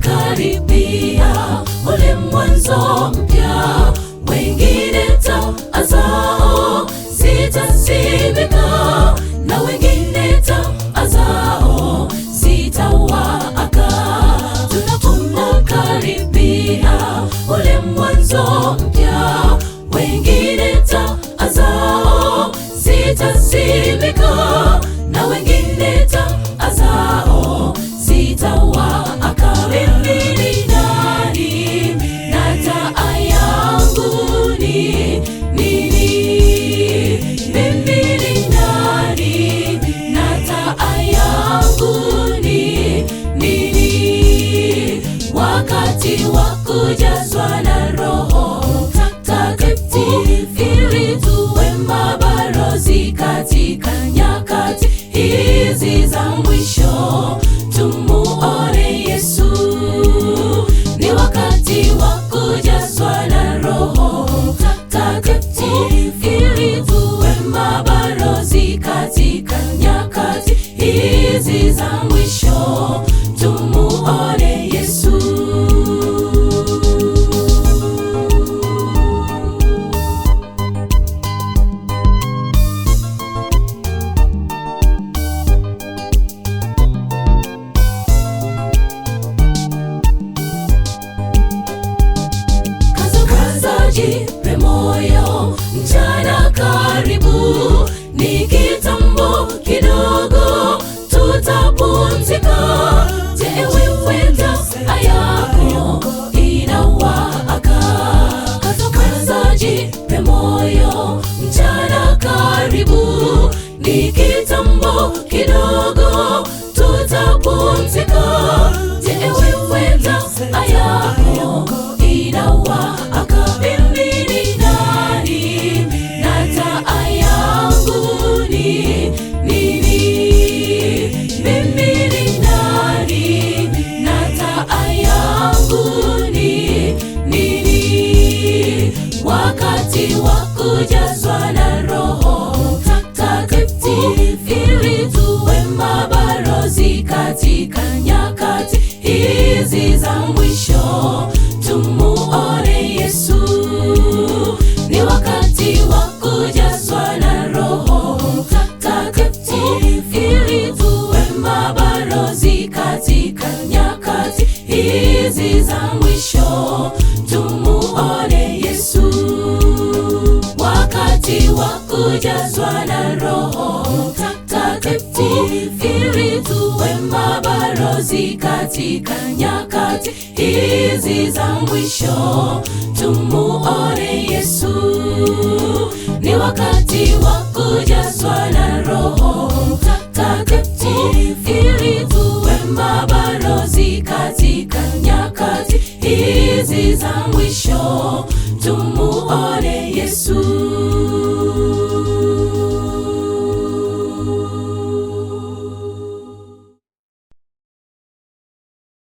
Tunapokaribia ule mwanzo mpya, wengine taa zao zitazimika na wengine taa zao zitawaka. Tunapokaribia ule mwanzo mpya, wengine taa zao zitazimika na wengine taa zao zitawaka. Mimi ni nani na taa yangu ni nini? Mimi ni nani na taa yangu ni nini? Wakati wa kujazwa na Roho Mtakatifu, ili tuwe mabalozi katika nyakati hizi za mwisho, tumuone Yesu. Ni wakati wa kujazwa na Roho Mtakatifu, ili tuwe mabalozi katika nyakati hizi za mwisho, tumuone Yesu. Jipe moyo, mchana karibu, ni kitambo kidogo tutapumzika. Je, wewe taa yako inawaka? Kaza, jipe moyo, mchana karibu, ni kitambo kidogo tutapumzika. Je, wewe taa yako inawaka? Wakati wa kujazwa na Roho Mtakatifu, ili tuwe mabalozi katika nyakati hizi za mwisho, tumuone Yesu. Ni wakati wa kujazwa na Roho Mtakatifu, ili tuwe mabalozi katika nyakati hizi za mwisho, tumuone Yesu. Wakati wa kujazwa na Roho Mtakatifu, ili tuwe mabalozi katika nyakati hizi za mwisho, tumuone Yesu. Ni wakati wa kujazwa